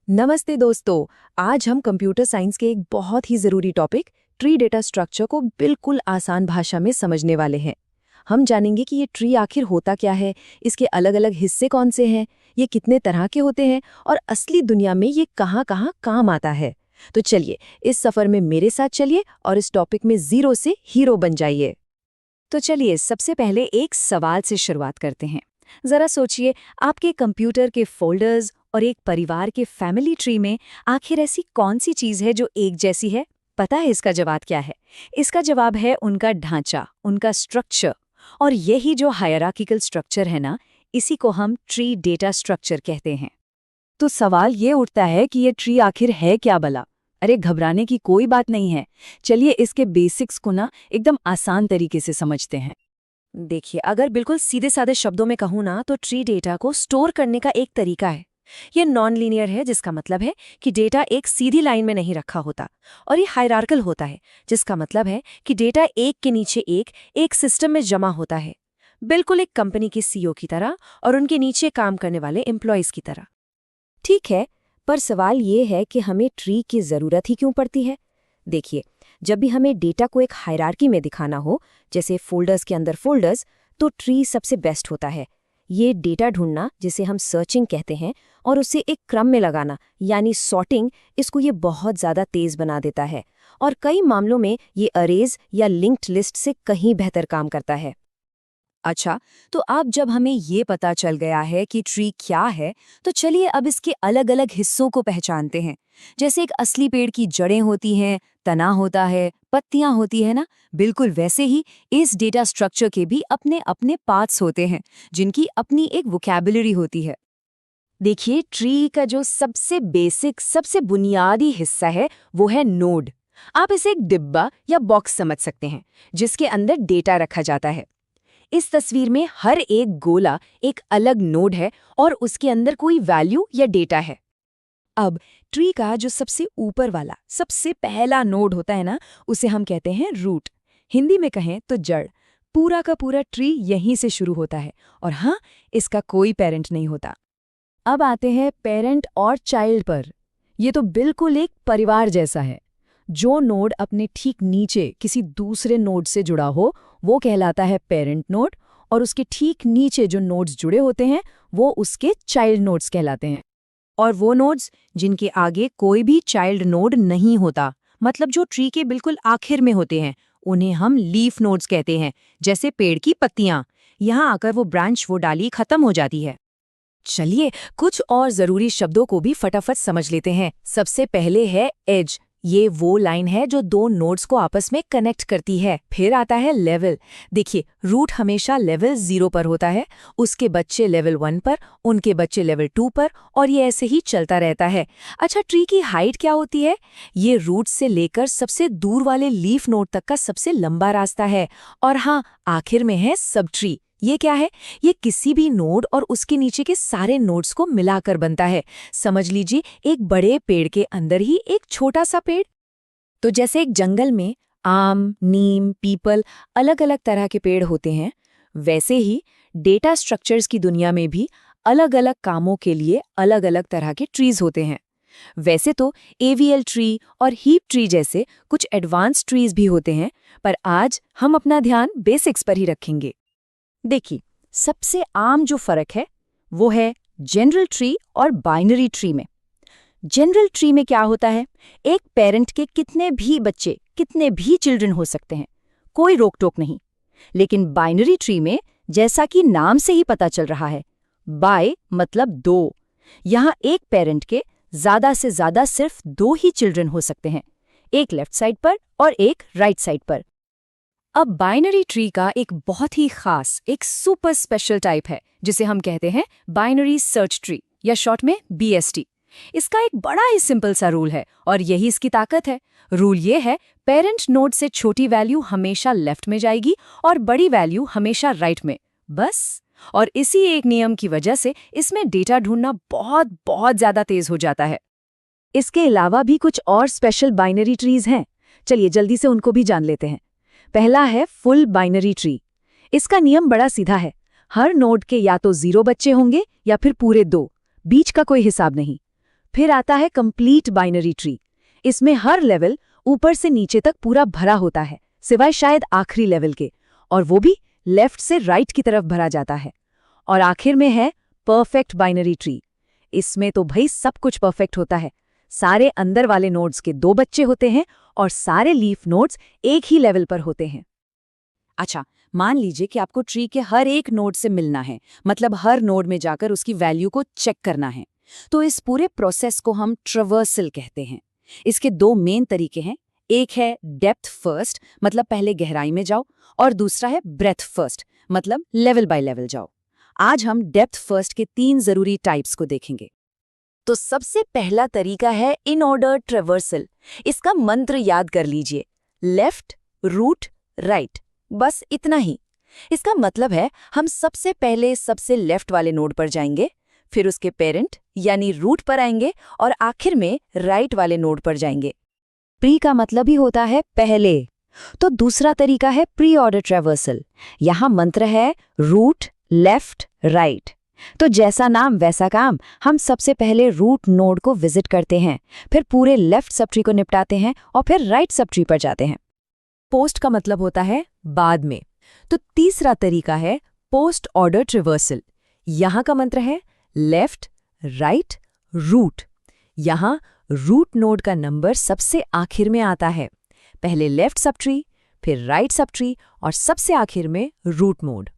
नमस्ते दोस्तों। आज हम कंप्यूटर साइंस के एक बहुत ही ज़रूरी टॉपिक ट्री डेटा स्ट्रक्चर को बिल्कुल आसान भाषा में समझने वाले हैं। हम जानेंगे कि ये ट्री आखिर होता क्या है, इसके अलग अलग हिस्से कौन से हैं, ये कितने तरह के होते हैं और असली दुनिया में ये कहाँ कहाँ काम आता है। तो चलिए इस सफ़र में मेरे साथ चलिए और इस टॉपिक में ज़ीरो से हीरो बन जाइए। तो चलिए सबसे पहले एक सवाल से शुरुआत करते हैं। जरा सोचिए, आपके कंप्यूटर के फोल्डर्स और एक परिवार के फैमिली ट्री में आखिर ऐसी कौन सी चीज है जो एक जैसी है? पता है इसका जवाब क्या है? इसका जवाब है उनका ढांचा, उनका स्ट्रक्चर। और यही जो हायरार्किकल स्ट्रक्चर है ना, इसी को हम ट्री डेटा स्ट्रक्चर कहते हैं। तो सवाल ये उठता है कि ये ट्री आखिर है क्या भला? अरे घबराने की कोई बात नहीं है। चलिए इसके बेसिक्स को ना एकदम आसान तरीके से समझते हैं। देखिए, अगर बिल्कुल सीधे साधे शब्दों में कहूँ ना, तो ट्री डेटा को स्टोर करने का एक तरीका है। ये नॉन लीनियर है, जिसका मतलब है कि डेटा एक सीधी लाइन में नहीं रखा होता, और ये हायरार्कल होता है, जिसका मतलब है कि डेटा एक के नीचे एक सिस्टम में जमा होता है, बिल्कुल एक कंपनी के सीईओ की तरह और उनके नीचे काम करने वाले एम्प्लॉयज की तरह। ठीक है, पर सवाल ये है कि हमें ट्री की ज़रूरत ही क्यों पड़ती है? देखिए, जब भी हमें डेटा को एक हायरार्की में दिखाना हो, जैसे फोल्डर्स के अंदर फोल्डर्स, तो ट्री सबसे बेस्ट होता है। ये डेटा ढूंढना, जिसे हम सर्चिंग कहते हैं, और उसे एक क्रम में लगाना यानी सॉर्टिंग, इसको ये बहुत ज़्यादा तेज़ बना देता है। और कई मामलों में ये अरेज या लिंक्ड लिस्ट से कहीं बेहतर काम करता है। अच्छा, तो अब जब हमें ये पता चल गया है कि ट्री क्या है, तो चलिए अब इसके अलग अलग हिस्सों को पहचानते हैं। जैसे एक असली पेड़ की जड़ें होती हैं, तना होता है, पत्तियां होती है ना, बिल्कुल वैसे ही इस डेटा स्ट्रक्चर के भी अपने अपने पार्ट्स होते हैं, जिनकी अपनी एक वोकैबुलरी होती है। देखिए, ट्री का जो सबसे बेसिक, सबसे बुनियादी हिस्सा है, वो है नोड। आप इसे एक डिब्बा या बॉक्स समझ सकते हैं, जिसके अंदर डेटा रखा जाता है। इस तस्वीर में हर एक गोला एक अलग नोड है और उसके अंदर कोई वैल्यू या डेटा है। अब ट्री का जो सबसे ऊपर वाला, सबसे पहला नोड होता है ना, उसे हम कहते हैं रूट। हिंदी में कहें तो जड़। पूरा का पूरा ट्री यहीं से शुरू होता है और हाँ, इसका कोई पेरेंट नहीं होता। अब आते हैं पेरेंट और चाइल्ड पर। ये तो बिल्कुल एक परिवार जैसा है। जो नोड अपने ठीक नीचे किसी दूसरे नोड से जुड़ा हो, वो कहलाता है पेरेंट नोड, और उसके ठीक नीचे जो नोड्स जुड़े होते हैं, वो उसके चाइल्ड नोड्स कहलाते हैं। और वो नोड्स जिनके आगे कोई भी चाइल्ड नोड नहीं होता, मतलब जो ट्री के बिल्कुल आखिर में होते हैं, उन्हें हम लीफ नोड्स कहते हैं। जैसे पेड़ की पत्तियां, यहाँ आकर वो ब्रांच, वो डाली खत्म हो जाती है। चलिए कुछ और जरूरी शब्दों को भी फटाफट समझ लेते हैं। सबसे पहले है एज। ये वो लाइन है जो दो नोड्स को आपस में कनेक्ट करती है। फिर आता है लेवल। देखिए, रूट हमेशा लेवल 0 पर होता है, उसके बच्चे लेवल 1 पर, उनके बच्चे लेवल 2 पर, और ये ऐसे ही चलता रहता है। अच्छा, ट्री की हाइट क्या होती है? ये रूट से लेकर सबसे दूर वाले लीफ नोड तक का सबसे लंबा रास्ता है। और हाँ, आखिर में है सब ट्री। ये क्या है? ये किसी भी नोड और उसके नीचे के सारे नोड्स को मिलाकर बनता है। समझ लीजिए एक बड़े पेड़ के अंदर ही एक छोटा सा पेड़। तो जैसे एक जंगल में आम, नीम, पीपल, अलग अलग तरह के पेड़ होते हैं, वैसे ही डेटा स्ट्रक्चर्स की दुनिया में भी अलग अलग कामों के लिए अलग अलग तरह के ट्रीज होते हैं। वैसे तो एवीएल ट्री और हीप ट्री जैसे कुछ एडवांस ट्रीज भी होते हैं, पर आज हम अपना ध्यान बेसिक्स पर ही रखेंगे। देखिए, सबसे आम जो फर्क है वो है जनरल ट्री और बाइनरी ट्री में। जनरल ट्री में क्या होता है? एक पेरेंट के कितने भी बच्चे, कितने भी चिल्ड्रन हो सकते हैं, कोई रोक टोक नहीं। लेकिन बाइनरी ट्री में, जैसा कि नाम से ही पता चल रहा है, बाय मतलब दो, यहाँ एक पेरेंट के ज्यादा से ज्यादा सिर्फ 2 ही चिल्ड्रन हो सकते हैं, एक लेफ्ट साइड पर और एक राइट साइड पर। अब बाइनरी ट्री का एक बहुत ही खास, एक सुपर स्पेशल टाइप है, जिसे हम कहते हैं बाइनरी सर्च ट्री या शॉर्ट में बीएसटी। इसका एक बड़ा ही सिंपल सा रूल है और यही इसकी ताकत है। रूल ये है, पेरेंट नोड से छोटी वैल्यू हमेशा लेफ्ट में जाएगी और बड़ी वैल्यू हमेशा राइट में, बस। और इसी एक नियम की वजह से इसमें डेटा ढूंढना बहुत बहुत ज्यादा तेज हो जाता है। इसके अलावा भी कुछ और स्पेशल बाइनरी ट्रीज हैं। चलिए जल्दी से उनको भी जान लेते हैं। पहला है फुल बाइनरी ट्री। इसका नियम बड़ा सीधा है, हर नोड के या तो 0 बच्चे होंगे या फिर पूरे 2, बीच का कोई हिसाब नहीं। फिर आता है कंप्लीट बाइनरी ट्री। इसमें हर लेवल ऊपर से नीचे तक पूरा भरा होता है, सिवाय शायद आखिरी लेवल के, और वो भी लेफ्ट से राइट की तरफ भरा जाता है। और आखिर में है परफेक्ट बाइनरी ट्री। इसमें तो भाई सब कुछ परफेक्ट होता है। सारे अंदर वाले नोड्स के 2 बच्चे होते हैं और सारे लीफ नोड्स एक ही लेवल पर होते हैं। अच्छा, मान लीजिए कि आपको ट्री के हर एक नोड से मिलना है, मतलब हर नोड में जाकर उसकी वैल्यू को चेक करना है। तो इस पूरे प्रोसेस को हम ट्रैवर्सल कहते हैं। इसके 2 मेन तरीके हैं। एक है डेप्थ फर्स्ट, मतलब पहले गहराई में जाओ, और दूसरा है ब्रेथ फर्स्ट, मतलब लेवल बाय लेवल जाओ। आज हम डेप्थ फर्स्ट के 3 जरूरी टाइप्स को देखेंगे। तो सबसे पहला तरीका है इन ऑर्डर ट्रैवर्सल। इसका मंत्र याद कर लीजिए, लेफ्ट, रूट, राइट, बस इतना ही। इसका मतलब है हम सबसे पहले सबसे लेफ्ट वाले नोड पर जाएंगे, फिर उसके पेरेंट यानी रूट पर आएंगे और आखिर में राइट वाले नोड पर जाएंगे। प्री का मतलब ही होता है पहले। तो दूसरा तरीका है प्री ऑर्डर ट्रैवर्सल। यहाँ मंत्र है रूट, लेफ्ट, राइट। तो जैसा नाम वैसा काम। हम सबसे पहले रूट नोड को विजिट करते हैं, फिर पूरे लेफ्ट सबट्री को निपटाते हैं और फिर राइट सबट्री पर जाते हैं। पोस्ट का मतलब होता है बाद में। तो तीसरा तरीका है पोस्ट ऑर्डर ट्रैवर्सल। यहाँ का मंत्र है लेफ्ट, राइट, रूट। यहाँ रूट नोड का नंबर सबसे आखिर में आता है। पहले लेफ्ट सबट्री, फिर राइट सबट्री और सबसे आखिर में रूट नोड।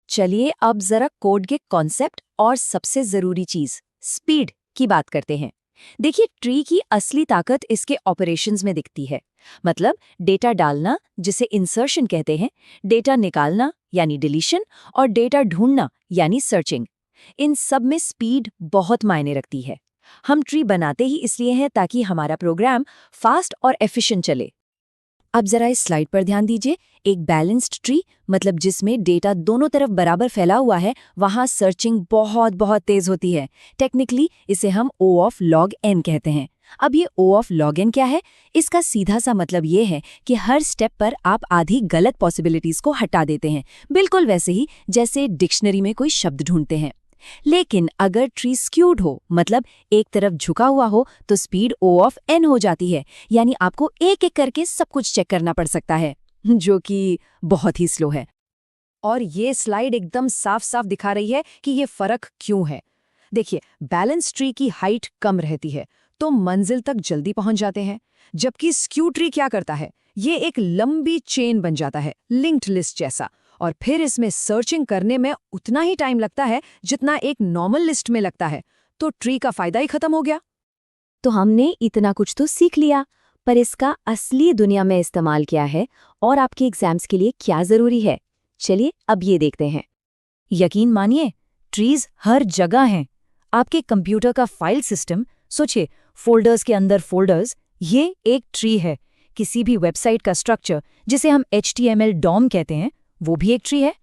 चलिए अब जरा कोड के कॉन्सेप्ट और सबसे जरूरी चीज स्पीड की बात करते हैं। देखिए, ट्री की असली ताकत इसके ऑपरेशंस में दिखती है। मतलब डेटा डालना, जिसे इंसर्शन कहते हैं, डेटा निकालना यानी डिलीशन, और डेटा ढूंढना यानी सर्चिंग। इन सब में स्पीड बहुत मायने रखती है। हम ट्री बनाते ही इसलिए हैं ताकि हमारा प्रोग्राम फास्ट और एफिशिएंट चले। अब जरा इस स्लाइड पर ध्यान दीजिए। एक बैलेंस्ड ट्री, मतलब जिसमें डेटा दोनों तरफ बराबर फैला हुआ है, वहां सर्चिंग बहुत तेज होती है। टेक्निकली इसे हम O ऑफ log n कहते हैं। अब ये O ऑफ log n क्या है? इसका सीधा सा मतलब ये है कि हर स्टेप पर आप आधी गलत पॉसिबिलिटीज को हटा देते हैं, बिल्कुल वैसे ही जैसे डिक्शनरी में कोई शब्द ढूंढते हैं। लेकिन अगर ट्री स्क्यूड हो, मतलब एक तरफ झुका हुआ हो, तो स्पीड O ऑफ n हो जाती है। यानी आपको एक एक करके सब कुछ चेक करना पड़ सकता है, जो कि बहुत ही स्लो है। और ये स्लाइड एकदम साफ साफ दिखा रही है कि ये फर्क क्यों है। देखिए, बैलेंस ट्री की हाइट कम रहती है तो मंजिल तक जल्दी पहुंच जाते हैं, जबकि स्क्यू ट्री क्या करता है, ये एक लंबी चेन बन जाता है, लिंक्ड लिस्ट जैसा, और फिर इसमें सर्चिंग करने में उतना ही टाइम लगता है जितना एक नॉर्मल लिस्ट में लगता है। तो ट्री का फायदा ही खत्म हो गया। तो हमने इतना कुछ तो सीख लिया, पर इसका असली दुनिया में इस्तेमाल क्या है और आपके एग्जाम्स के लिए क्या जरूरी है, चलिए अब ये देखते हैं। यकीन मानिए, ट्रीज हर जगह हैं। आपके कंप्यूटर का फाइल सिस्टम, सोचिए फोल्डर्स के अंदर फोल्डर्स, ये एक ट्री है। किसी भी वेबसाइट का स्ट्रक्चर, जिसे हम HTML DOM कहते हैं, वो भी एक ट्री है।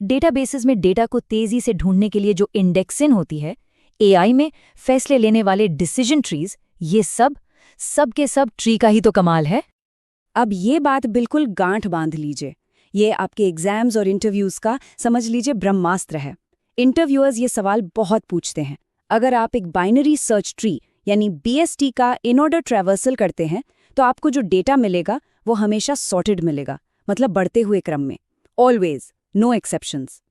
डेटाबेसेस में डेटा को तेजी से ढूंढने के लिए जो इंडेक्सिंग होती है, AI में फैसले लेने वाले डिसीजन ट्रीज, ये सब के सब ट्री का ही तो कमाल है। अब ये बात बिल्कुल गांठ बांध लीजिए। ये आपके एग्जाम्स और इंटरव्यूज का, समझ लीजिए, ब्रह्मास्त्र है। इंटरव्यूअर्स ये सवाल बहुत पूछते हैं। अगर आप एक बाइनरी सर्च ट्री यानी BST का इन ऑर्डर ट्रैवर्सल करते हैं, तो आपको जो डेटा मिलेगा वो हमेशा सॉर्टेड मिलेगा, मतलब बढ़ते हुए क्रम में। Always, no exceptions.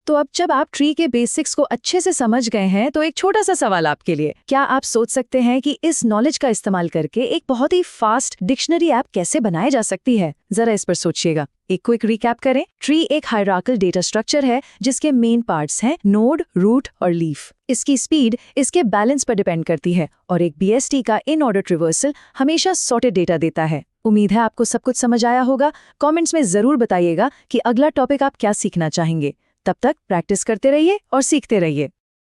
तो अब जब आप ट्री के बेसिक्स को अच्छे से समझ गए हैं, तो एक छोटा सा सवाल आपके लिए। क्या आप सोच सकते हैं कि इस नॉलेज का इस्तेमाल करके एक बहुत ही फास्ट डिक्शनरी ऐप कैसे बनाई जा सकती है? जरा इस पर सोचिएगा। एक क्विक रिकैप करें। ट्री एक हायरार्किकल डेटा स्ट्रक्चर है जिसके मेन पार्ट्स हैं नोड, रूट और लीफ। इसकी स्पीड इसके बैलेंस पर डिपेंड करती है और एक BST का इन ऑर्डर ट्रैवर्सल हमेशा सॉर्टेड डेटा देता है। उम्मीद है आपको सब कुछ समझ आया होगा। कमेंट्स में जरूर बताइएगा कि अगला टॉपिक आप क्या सीखना चाहेंगे। तब तक प्रैक्टिस करते रहिए और सीखते रहिए।